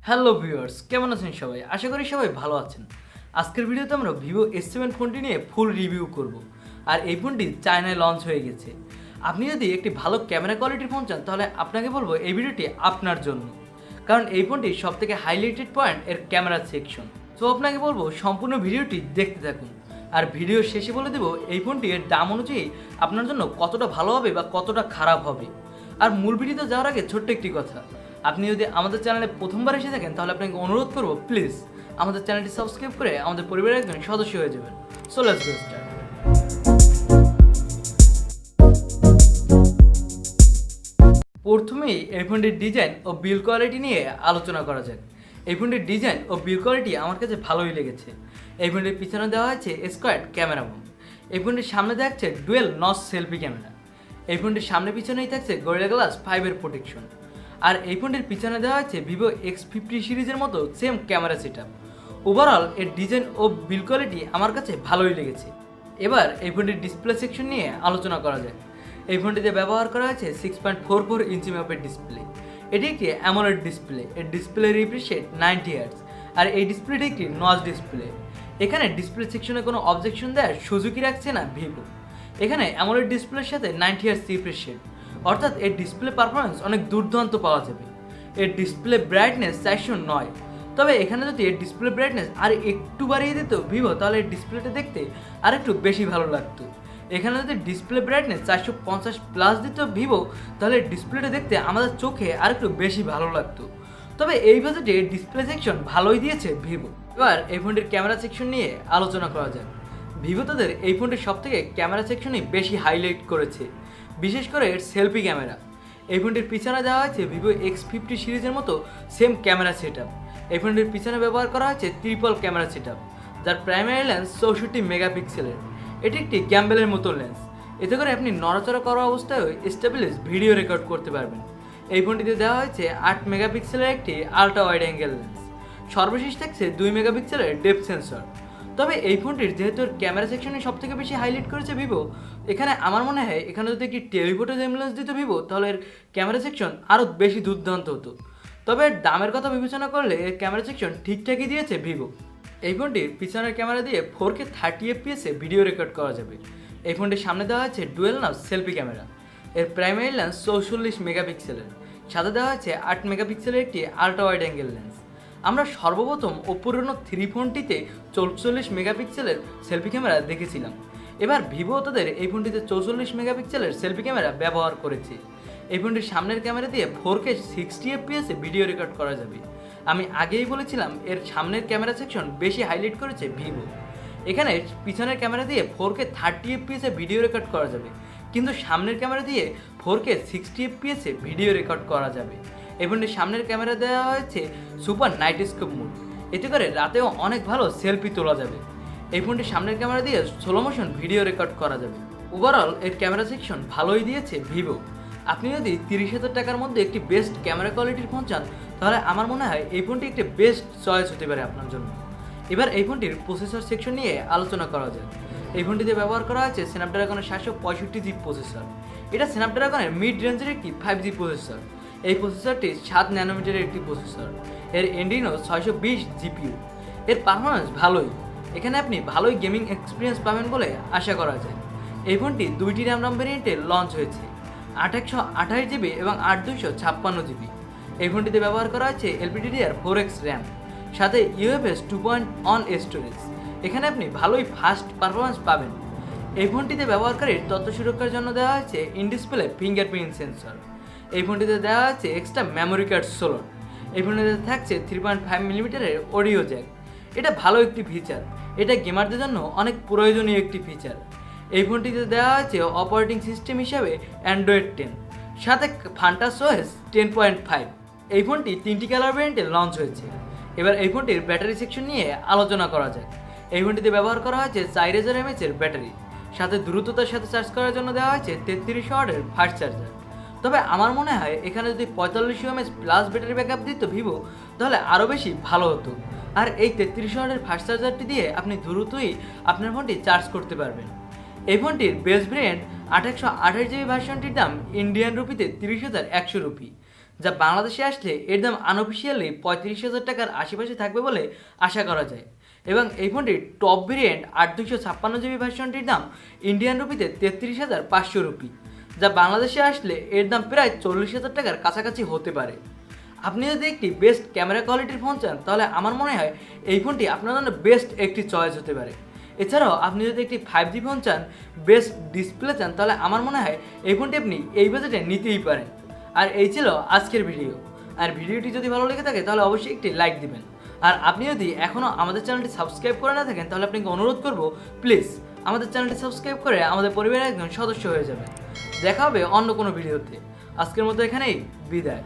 Hello viewers, কেমন আছেন সবাই? আশা করি সবাই ভালো আছেন। আজকের ভিডিওতে আমরা ভিভো S7 ফোনটি নিয়ে ফুল রিভিউ করব। আর এই ফোনটি চায়নায় লঞ্চ হয়ে গেছে। আপনি যদি একটি ভালো ক্যামেরা কোয়ালিটির ফোন চান তাহলে আপনাকে বলবো এই ভিডিওটি আপনার জন্য, কারণ এই ফোনটির সবথেকে হাইলাইটেড পয়েন্ট এর ক্যামেরা সেকশন। তো আপনাকে বলবো সম্পূর্ণ ভিডিওটি দেখতে থাকুন। আর ভিডিওর শেষে বলে দেবো এই ফোনটি এর দাম অনুযায়ী আপনার জন্য কতটা ভালো হবে বা কতটা খারাপ হবে। আর মূল ভিডিওতে যাওয়ার আগে ছোট্ট একটি কথা, আপনি যদি আমাদের চ্যানেলে প্রথমবার এসে থাকেন তাহলে আপনাকে অনুরোধ করবো প্লিজ আমাদের চ্যানেলটি সাবস্ক্রাইব করে আমাদের পরিবারের একজন সদস্য হয়ে যাবেন। So let's go start. প্রথমেই এই ফোনটির ডিজাইন ও বিল্ড কোয়ালিটি নিয়ে আলোচনা করা যাক। এই ফোনটির ডিজাইন ও বিল্ড কোয়ালিটি আমার কাছে ভালোই লেগেছে। এই ফোনটির পিছনে দেওয়া হয়েছে স্কোয়াড ক্যামেরা বোম। এই ফোনটির সামনে থাকছে ডুয়েল নচ সেলফি ক্যামেরা। এই ফোনটির সামনে পিছনেই থাকছে গরিলা গ্লাস 5-এর প্রোটেকশন। আর এই ফোনটির পিছনে দেওয়া হয়েছে ভিভো X50 সিরিজের মতো সেম ক্যামেরা সেটআপ। ওভারঅল এর ডিজাইন ও বিল্ড কোয়ালিটি আমার কাছে ভালোই লেগেছে। এবার এই ফোনটির ডিসপ্লে সেকশন নিয়ে আলোচনা করা যায়। এই ফোনটিতে ব্যবহার করা হয়েছে 6.44 ইঞ্চি মাপের ডিসপ্লে। এটি একটি অ্যামোলেড ডিসপ্লে। এর ডিসপ্লে রিফ্রেশ রেট 90 হার্টজ। আর এই ডিসপ্লেটি একটি নচ ডিসপ্লে। এখানে ডিসপ্লে সেকশনে কোনো অবজেকশন দেওয়ার সুযোগই রাখছে না ভিভো। এখানে অ্যামোলেড ডিসপ্লের সাথে 90 হার্টজ রিফ্রেশ রেট, অর্থাৎ এর ডিসপ্লে পারফরমেন্স অনেক দুর্দান্ত পাওয়া যাবে। এর ডিসপ্লে ব্রাইটনেস 409। তবে এখানে যদি এর ডিসপ্লে ব্রাইটনেস আর একটু বাড়িয়ে দিত ভিভো তাহলে এর ডিসপ্লেটা দেখতে আর একটু বেশি ভালো লাগতো। এখানে যদি ডিসপ্লে ব্রাইটনেস 450+ দিত ভিভো তাহলে ডিসপ্লেটা দেখতে আমাদের চোখে আর একটু বেশি ভালো লাগতো। তবে এই বাজেটে ডিসপ্লে সেকশন ভালোই দিয়েছে ভিভো। এবার এই ফোনটির ক্যামেরা সেকশন নিয়ে আলোচনা করা যাক। ভিভো তাদের এই ফোনটির সবথেকে ক্যামেরা সেকশনই বেশি হাইলাইট করেছে, বিশেষ করে এর সেলফি ক্যামেরা। এই ফোনটির পিছনে দেওয়া হয়েছে ভিভো X50 সিরিজের মতো সেম ক্যামেরা সেটআপ। এই ফোনটির পিছনে ব্যবহার করা হয়েছে ট্রিপল ক্যামেরা সেটআপ, যার প্রাইমারি লেন্স 64 মেগাপিক্সেলের। এটি একটি গ্যাম্বেলের মতো লেন্স। এতে করে আপনি নড়াচড়া করা অবস্থায় স্টেবিলাইজ ভিডিও রেকর্ড করতে পারবেন। এই ফোনটিতে দেওয়া হয়েছে 8 মেগাপিক্সেলের একটি আলট্রা ওয়াইড অ্যাঙ্গেল লেন্স। সর্বশেষ থাকছে 2 মেগাপিক্সেলের ডেপথ সেন্সর। তবে এই ফোনটির যেহেতু ক্যামেরা সেকশনে সবথেকে বেশি হাইলাইট করেছে ভিভো, এখানে আমার মনে হয় এখানে যদি একটি টেলিফোটো লেন্স দিত ভিভো তাহলে এর ক্যামেরা সেকশন আরও বেশি দুর্দান্ত হতো। তবে এর দামের কথা বিবেচনা করলে এর ক্যামেরা সেকশন ঠিকঠাকই দিয়েছে ভিভো। এই ফোনটির পিছনের ক্যামেরা দিয়ে 4K 30 FPS ভিডিও রেকর্ড করা যাবে। এই ফোনটির সামনে দেওয়া আছে ডুয়েল নচ সেলফি ক্যামেরা। এর প্রাইমারি লেন্স 44 মেগাপিক্সেলের, সাথে দেওয়া আছে 8 মেগাপিক্সেলের একটি আলট্রা ওয়াইড অ্যাঙ্গেল লেন্স। আমরা সর্বপ্রথম ওপো রেনো 3 ফোনটিতে 44 মেগাপিক্সেলের সেলফি ক্যামেরা দেখেছিলাম। এবার ভিভো তাদের এই ফোনটিতে 44 মেগাপিক্সেলের সেলফি ক্যামেরা ব্যবহার করেছে। এই ফোনটির সামনের ক্যামেরা দিয়ে 4K 60 FPS ভিডিও রেকর্ড করা যাবে। আমি আগেই বলেছিলাম এর সামনের ক্যামেরা সেকশন বেশি হাইলাইট করেছে ভিভো। এখানে পিছনের ক্যামেরা দিয়ে 4K 30 FPS ভিডিও রেকর্ড করা যাবে, কিন্তু সামনের ক্যামেরা দিয়ে 4K 60 FPS ভিডিও রেকর্ড করা যাবে। এই ফোনটির সামনের ক্যামেরা দেওয়া হয়েছে সুপার নাইট স্কোপ মোড। এতে করে রাতেও অনেক ভালো সেলফি তোলা যাবে। এই ফোনটির সামনের ক্যামেরা দিয়ে স্লো মোশন ভিডিও রেকর্ড করা যাবে। ওভারঅল এর ক্যামেরা সেকশন ভালোই দিয়েছে ভিভো। আপনি যদি 30,000 টাকার মধ্যে একটি বেস্ট ক্যামেরা কোয়ালিটির ফোন চান তাহলে আমার মনে হয় এই ফোনটি একটি বেস্ট চয়েস হতে পারে আপনার জন্য। এবার এই ফোনটির প্রসেসর সেকশন নিয়ে আলোচনা করা যায়। এই ফোনটিতে ব্যবহার করা হয়েছে স্ন্যাপড্রাগনের 765G প্রসেসর। এটা স্ন্যাপড্রাগনের মিড রেঞ্জের একটি 5G প্রসেসর। এই প্রসেসরটি 7 ন্যানোমিটারের একটি প্রসেসর। এর এন্ডিনো 620 GPU। এর পারফরমেন্স ভালোই। এখানে আপনি ভালোই গেমিং এক্সপিরিয়েন্স পাবেন বলে আশা করা যায়। এই ফোনটি 2টি র্যাম ভ্যারিয়েন্টে লঞ্চ হয়েছে, 828GB এবং 8256GB। এই ফোনটিতে ব্যবহার করা হয়েছে LPDDR4X র্যাম, সাথে UFS 2.1 স্টোরেজ। এখানে আপনি ভালোই ফাস্ট পারফরমেন্স পাবেন। এই ফোনটিতে ব্যবহারকারীর তথ্য সুরক্ষার জন্য দেওয়া হয়েছে ইন ডিসপ্লে ফিঙ্গারপ্রিন্ট সেন্সর। এই ফোনটিতে দেওয়া আছে এক্সট্রা মেমোরি কার্ড স্লট। এই ফোনটিতে থাকছে 3.5mm অডিও জ্যাক। এটা ভালো একটি ফিচার। এটা গেমারদের জন্য অনেক প্রয়োজনীয় একটি ফিচার। এই ফোনটিতে দেওয়া আছে অপারেটিং সিস্টেম হিসাবে অ্যান্ড্রয়েড 10, সাথে ফান্টাস OS 10.5। এই ফোনটি 3টি কালার ভ্যারিয়েন্টে লঞ্চ হয়েছে। এবার এই ফোনটির ব্যাটারি সেকশন নিয়ে আলোচনা করা যাক। এই ফোনটিতে ব্যবহার করা হয়েছে 4000 mAh ব্যাটারি, সাথে দ্রুততার সাথে চার্জ করার জন্য দেওয়া হয়েছে 33 ওয়াটের ফাস্ট চার্জার। তবে আমার মনে হয় এখানে যদি 4500 mAh+ ব্যাটারি ব্যাকআপ দিত ভিভো তাহলে আরও বেশি ভালো হতো। আর এই 33 ওয়াটের ফাস্ট চার্জারটি দিয়ে আপনি দ্রুতই আপনার ফোনটি চার্জ করতে পারবেন। এই ফোনটির বেস ভেরিয়েন্ট 828GB ভার্সনটির দাম ইন্ডিয়ান রুপিতে 30,100 রুপি, যা বাংলাদেশে আসলে এর দাম আনঅফিসিয়ালি 35,000 টাকার আশেপাশে থাকবে বলে আশা করা যায়। এবং এই ফোনটির টপ ভেরিয়েন্ট 8/256 GB ভার্সনটির দাম ইন্ডিয়ান রুপিতে 33,500 রুপি, যা বাংলাদেশে আসলে এর দাম প্রায় 40,000 টাকার কাছাকাছি হতে পারে। আপনি যদি একটি বেস্ট ক্যামেরা কোয়ালিটির ফোন চান তাহলে আমার মনে হয় এই ফোনটি আপনার জন্য বেস্ট একটি চয়েস হতে পারে। এছাড়াও আপনি যদি একটি 5G ফোন চান, বেস্ট ডিসপ্লে চান, তাহলে আমার মনে হয় এই ফোনটি আপনি এই বাজেটে নিতেই পারেন। আর এই ছিল আজকের ভিডিও। আর ভিডিওটি যদি ভালো লেগে থাকে তাহলে অবশ্যই একটি লাইক দিবেন। আর আপনি যদি এখনও আমাদের চ্যানেলটি সাবস্ক্রাইব করে না থাকেন তাহলে আপনাকে অনুরোধ করব, প্লিজ আমাদের চ্যানেলটি সাবস্ক্রাইব করে আমাদের পরিবারের একজন সদস্য হয়ে যাবেন। দেখা হবে অন্য কোনো ভিডিওতে। আজকের মতো এখানেই বিদায়।